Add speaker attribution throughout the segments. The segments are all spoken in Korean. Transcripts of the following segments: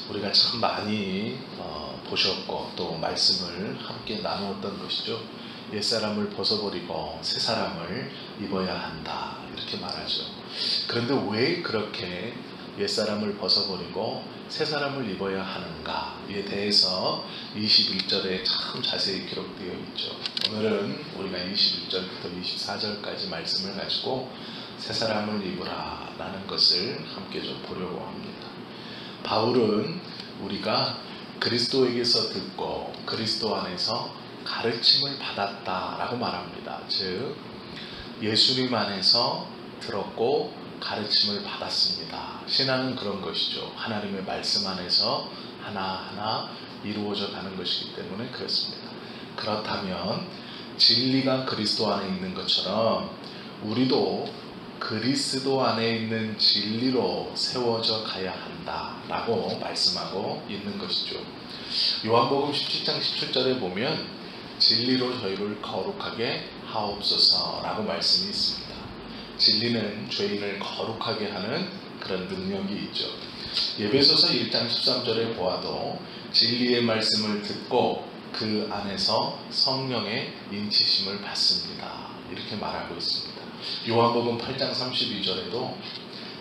Speaker 1: 우리가 참 많이 보셨고 또 말씀을 함께 나누었던 것이죠. 옛사람을 벗어버리고 새사람을 입어야 한다 이렇게 말하죠. 그런데 왜 그렇게 옛사람을 벗어버리고 새사람을 입어야 하는가에 대해서 21절에 참 자세히 기록되어 있죠. 오늘은 우리가 21절부터 24절까지 말씀을 가지고 새사람을 입으라 라는 것을 함께 좀 보려고 합니다. 바울은 우리가 그리스도에게서 듣고 그리스도 안에서 가르침을 받았다라고 말합니다. 즉 예수님 안에서 들었고 가르침을 받았습니다. 신앙은 그런 것이죠. 하나님의 말씀 안에서 하나하나 이루어져 가는 것이기 때문에 그렇습니다. 그렇다면 진리가 그리스도 안에 있는 것처럼 우리도 그리스도 안에 있는 진리로 세워져 가야 한다라고 말씀하고 있는 것이죠. 요한복음 17장 17절에 보면 진리로 저희를 거룩하게 하옵소서라고 말씀이 있습니다. 진리는 죄인을 거룩하게 하는 그런 능력이 있죠. 에베소서 1장 13절에 보아도 진리의 말씀을 듣고 그 안에서 성령의 인치심을 받습니다. 이렇게 말하고 있습니다. 요한복음 8장 32절에도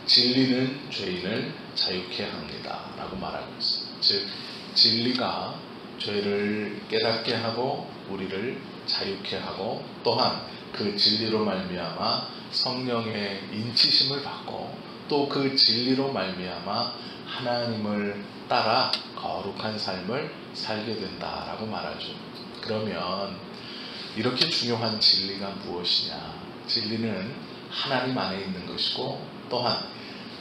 Speaker 1: 진리는 죄인을 자유케 합니다 라고 말하고 있습니다. 즉 진리가 죄를 깨닫게 하고 우리를 자유케 하고 또한 그 진리로 말미암아 성령의 인치심을 받고 또 그 진리로 말미암아 하나님을 따라 거룩한 삶을 살게 된다라고 말하죠. 그러면 이렇게 중요한 진리가 무엇이냐? 진리는 하나님 안에 있는 것이고 또한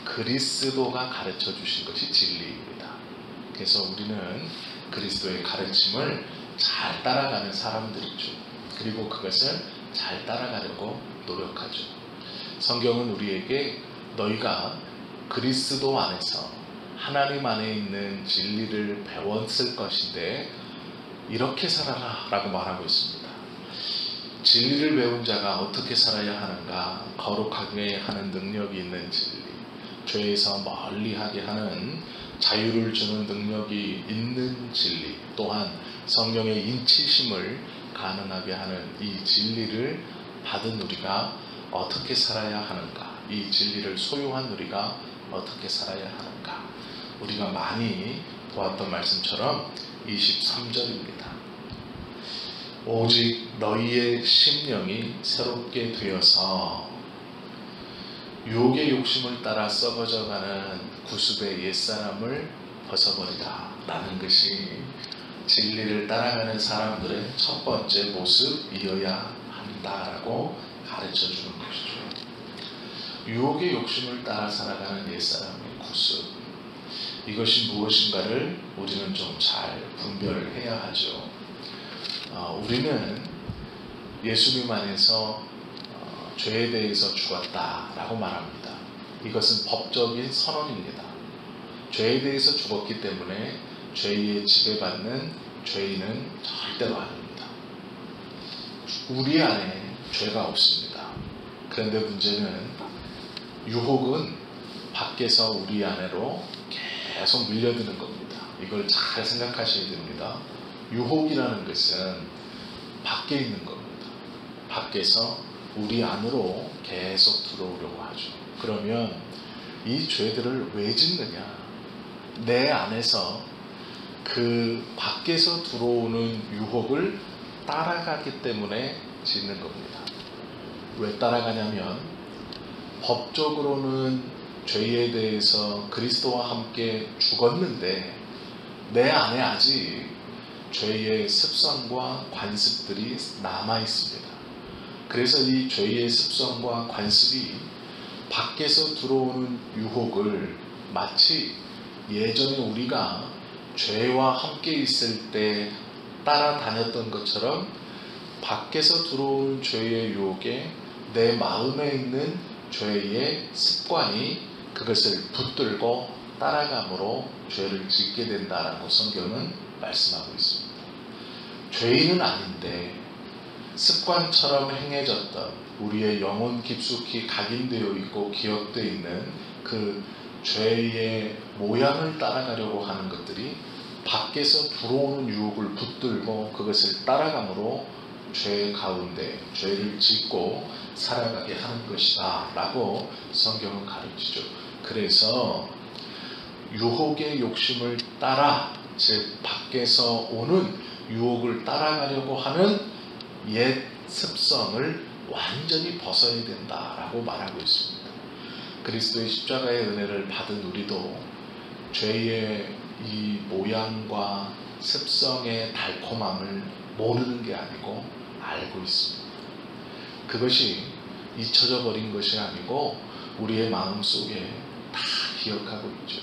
Speaker 1: 그리스도가 가르쳐 주신 것이 진리입니다. 그래서 우리는 그리스도의 가르침을 잘 따라가는 사람들이죠. 그리고 그것을 잘 따라가려고 노력하죠. 성경은 우리에게 너희가 그리스도 안에서 하나님 안에 있는 진리를 배웠을 것인데 이렇게 살아라 라고 말하고 있습니다. 진리를 배운 자가 어떻게 살아야 하는가? 거룩하게 하는 능력이 있는 진리, 죄에서 멀리하게 하는 자유를 주는 능력이 있는 진리, 또한 성령의 인치심을 가능하게 하는 이 진리를 받은 우리가 어떻게 살아야 하는가? 이 진리를 소유한 우리가 어떻게 살아야 하는가? 우리가 많이 보았던 말씀처럼 23절입니다. 오직 너희의 심령이 새롭게 되어서 유혹의 욕심을 따라 썩어져가는 구습의 옛사람을 벗어버리라 라는 것이 진리를 따라가는 사람들의 첫 번째 모습이어야 한다라고 가르쳐주는 것이죠. 유혹의 욕심을 따라 살아가는 옛사람의 구습, 이것이 무엇인가를 우리는 좀 잘 분별해야 하죠. 우리는 예수님 안에서 죄에 대해서 죽었다라고 말합니다. 이것은 법적인 선언입니다. 죄에 대해서 죽었기 때문에 죄에 지배받는 죄인은 절대로 아닙니다. 우리 안에 죄가 없습니다. 그런데 문제는 유혹은 밖에서 우리 안으로 계속 밀려드는 겁니다. 이걸 잘 생각하셔야 됩니다. 유혹이라는 것은 밖에 있는 겁니다. 밖에서 우리 안으로 계속 들어오려고 하죠. 그러면 이 죄들을 왜 짓느냐? 내 안에서 그 밖에서 들어오는 유혹을 따라가기 때문에 짓는 겁니다. 왜 따라가냐면 법적으로는 죄에 대해서 그리스도와 함께 죽었는데 내 안에 아직 죄의 습성과 관습들이 남아 있습니다. 그래서 이 죄의 습성과 관습이 밖에서 들어오는 유혹을 마치 예전에 우리가 죄와 함께 있을 때 따라다녔던 것처럼 밖에서 들어오는 죄의 유혹에 내 마음에 있는 죄의 습관이 그것을 붙들고 따라감으로 죄를 짓게 된다라고 성경은 말씀하고 있습니다. 죄인은 아닌데 습관처럼 행해졌던 우리의 영혼 깊숙이 각인되어 있고 기억되어 있는 그 죄의 모양을 따라가려고 하는 것들이 밖에서 들어오는 유혹을 붙들고 그것을 따라감으로 죄 가운데 죄를 짓고 살아가게 하는 것이다 라고 성경은 가르치죠. 그래서 유혹의 욕심을 따라, 즉 밖에서 오는 유혹을 따라가려고 하는 옛 습성을 완전히 벗어야 된다라고 말하고 있습니다. 그리스도의 십자가의 은혜를 받은 우리도 죄의 이 모양과 습성의 달콤함을 모르는 게 아니고 알고 있습니다. 그것이 잊혀져 버린 것이 아니고 우리의 마음속에 다 기억하고 있죠.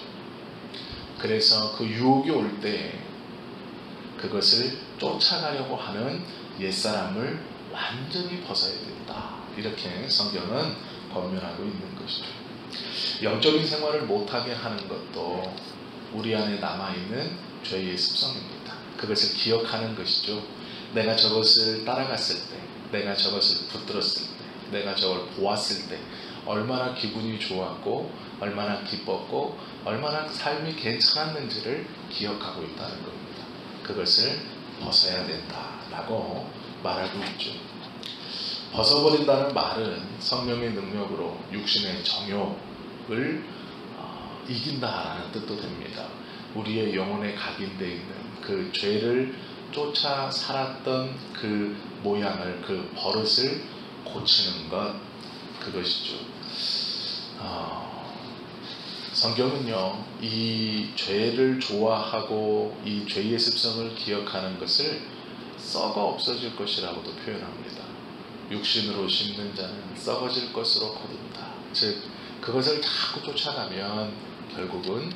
Speaker 1: 그래서 그 유혹이 올 때 그것을 쫓아가려고 하는 옛사람을 완전히 벗어야 된다. 이렇게 성경은 권면하고 있는 것이죠. 영적인 생활을 못하게 하는 것도 우리 안에 남아있는 죄의 습성입니다. 그것을 기억하는 것이죠. 내가 저것을 따라갔을 때, 내가 저것을 붙들었을 때, 내가 저걸 보았을 때 얼마나 기분이 좋았고 얼마나 기뻤고 얼마나 삶이 괜찮았는지를 기억하고 있다는 겁니다. 그것을 벗어야 된다라고 말하고 있죠. 벗어버린다는 말은 성령의 능력으로 육신의 정욕을 이긴다라는 뜻도 됩니다. 우리의 영혼에 각인되어 있는 그 죄를 쫓아 살았던 그 모양을, 그 버릇을 고치는 것, 그것이죠. 성경은요, 이 죄를 좋아하고 이 죄의 습성을 기억하는 것을 썩어 없어질 것이라고도 표현합니다. 육신으로 심는 자는 썩어질 것으로 거둔다. 즉 그것을 자꾸 쫓아가면 결국은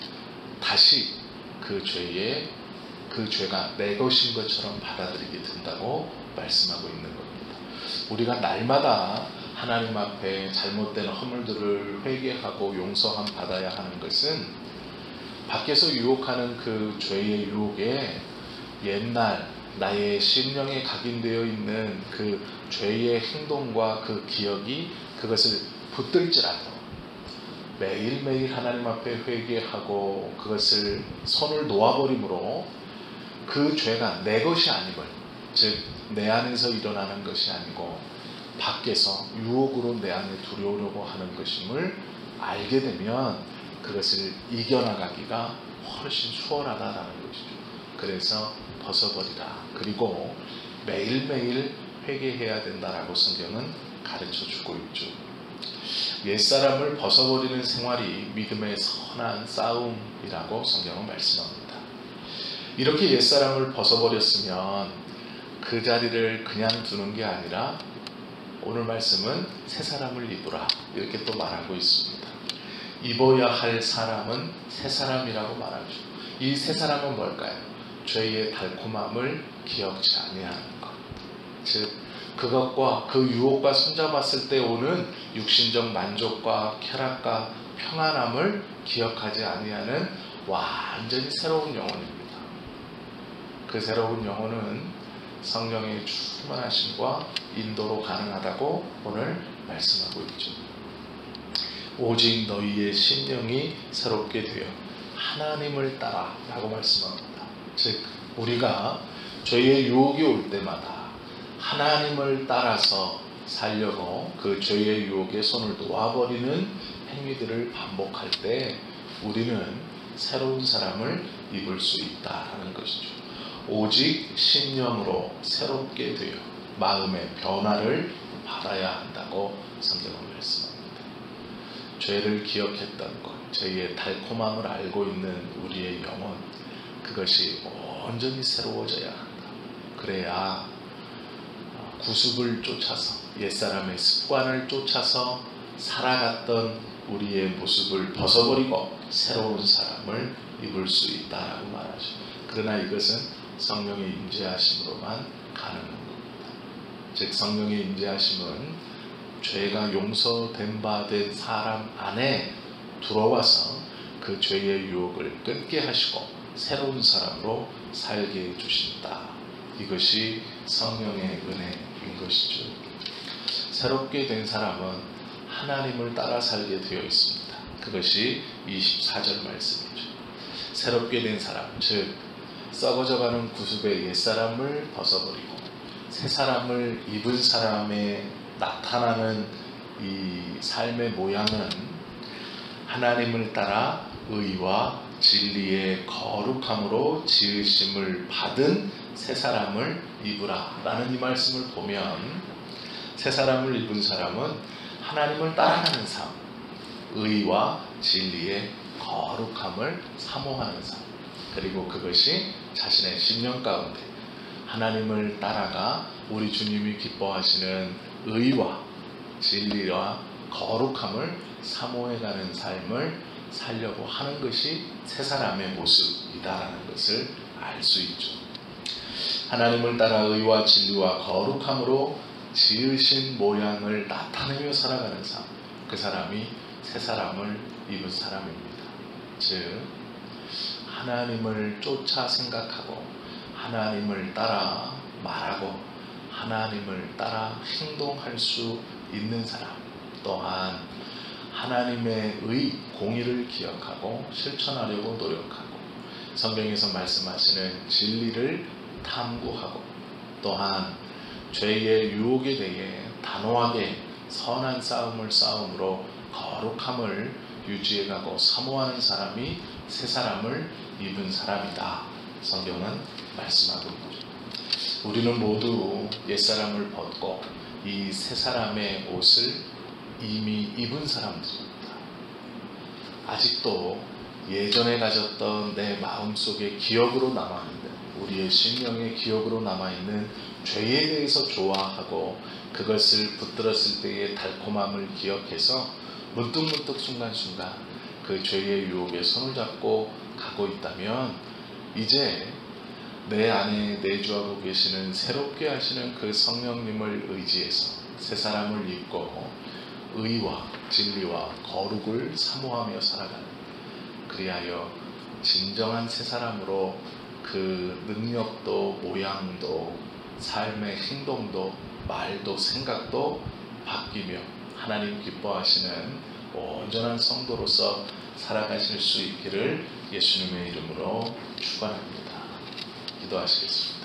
Speaker 1: 다시 그 죄가 내 것인 것처럼 받아들이게 된다고 말씀하고 있는 겁니다. 우리가 날마다 하나님 앞에 잘못된 허물들을 회개하고 용서함 받아야 하는 것은 밖에서 유혹하는 그 죄의 유혹에 옛날 나의 심령에 각인되어 있는 그 죄의 행동과 그 기억이 그것을 붙들지라도 매일매일 하나님 앞에 회개하고 그것을 손을 놓아버림으로 그 죄가 내 것이 아님을, 즉 내 안에서 일어나는 것이 아니고 밖에서 유혹으로 내 안에 들어오려고 하는 것임을 알게 되면 그것을 이겨나가기가 훨씬 수월하다라는 것이죠. 그래서 벗어버리라. 그리고 매일매일 회개해야 된다라고 성경은 가르쳐주고 있죠. 옛사람을 벗어버리는 생활이 믿음의 선한 싸움이라고 성경은 말씀합니다. 이렇게 옛사람을 벗어버렸으면 그 자리를 그냥 두는 게 아니라 오늘 말씀은 새 사람을 입으라 이렇게 또 말하고 있습니다. 입어야 할 사람은 새 사람이라고 말하죠. 이 새 사람은 뭘까요? 죄의 달콤함을 기억지 아니하는 것. 즉 그것과 그 유혹과 손잡았을 때 오는 육신적 만족과 쾌락과 평안함을 기억하지 아니하는 완전히 새로운 영혼입니다. 그 새로운 영혼은 성령의 충만하심과 인도로 가능하다고 오늘 말씀하고 있죠. 오직 너희의 심령이 새롭게 되어 하나님을 따라 라고 말씀합니다. 즉 우리가 죄의 유혹이 올 때마다 하나님을 따라서 살려고 그 죄의 유혹에 손을 놓아버리는 행위들을 반복할 때 우리는 새로운 사람을 입을 수 있다는 것이죠. 오직 심령으로 새롭게 되어 마음의 변화를 받아야 한다고 성경은 말씀합니다. 죄를 기억했던 것, 죄의 달콤함을 알고 있는 우리의 영혼, 그것이 온전히 새로워져야 한다. 그래야 구습을 쫓아서 옛사람의 습관을 쫓아서 살아갔던 우리의 모습을 벗어버리고 새로운 사람을 입을 수 있다라고 말하죠. 그러나 이것은 성령의 임재하심으로만 가능한 겁니다. 즉 성령의 임재하심은 죄가 용서된 바 된 사람 안에 들어와서 그 죄의 유혹을 끊게 하시고 새로운 사람으로 살게 해주신다. 이것이 성령의 은혜인 것이죠. 새롭게 된 사람은 하나님을 따라 살게 되어 있습니다. 그것이 24절 말씀이죠. 새롭게 된 사람, 즉 썩어져가는 구습의 옛사람을 벗어버리고 새 사람을 입은 사람에 나타나는 이 삶의 모양은 하나님을 따라 의와 진리의 거룩함으로 지으심을 받은 새 사람을 입으라 라는 이 말씀을 보면, 새 사람을 입은 사람은 하나님을 따라가는 삶, 의와 진리의 거룩함을 사모하는 삶, 그리고 그것이 자신의 심령 가운데 하나님을 따라가 우리 주님이 기뻐하시는 의와 진리와 거룩함을 사모해가는 삶을 살려고 하는 것이 새 사람의 모습이다라는 것을 알 수 있죠. 하나님을 따라 의와 진리와 거룩함으로 지으신 모양을 나타내며 살아가는 삶, 그 사람이 새 사람을 입은 사람입니다. 즉 하나님을 쫓아 생각하고 하나님을 따라 말하고 하나님을 따라 행동할 수 있는 사람, 또한 하나님의 공의를 기억하고 실천하려고 노력하고 성경에서 말씀하시는 진리를 탐구하고 또한 죄의 유혹에 대해 단호하게 선한 싸움을 싸움으로 거룩함을 유지해가고 사모하는 사람이 새 사람을 입은 사람이다. 성경은 말씀하고 있죠. 우리는 모두 옛사람을 벗고 이 새 사람의 옷을 이미 입은 사람들입니다. 아직도 예전에 가졌던 내 마음속에 기억으로 남아있는, 우리의 심령의 기억으로 남아있는 죄에 대해서 좋아하고 그것을 붙들었을 때의 달콤함을 기억해서 문득문득 순간순간 그 죄의 유혹에 손을 잡고 가고 있다면, 이제 내 안에 내주하고 계시는 새롭게 하시는 그 성령님을 의지해서 새 사람을 입고 의와 진리와 거룩을 사모하며 살아가는, 그리하여 진정한 새 사람으로 그 능력도 모양도 삶의 행동도 말도 생각도 바뀌며 하나님 기뻐하시는 온전한 성도로서 살아가실 수 있기를 예수님의 이름으로 축원합니다. 기도하시겠습니다.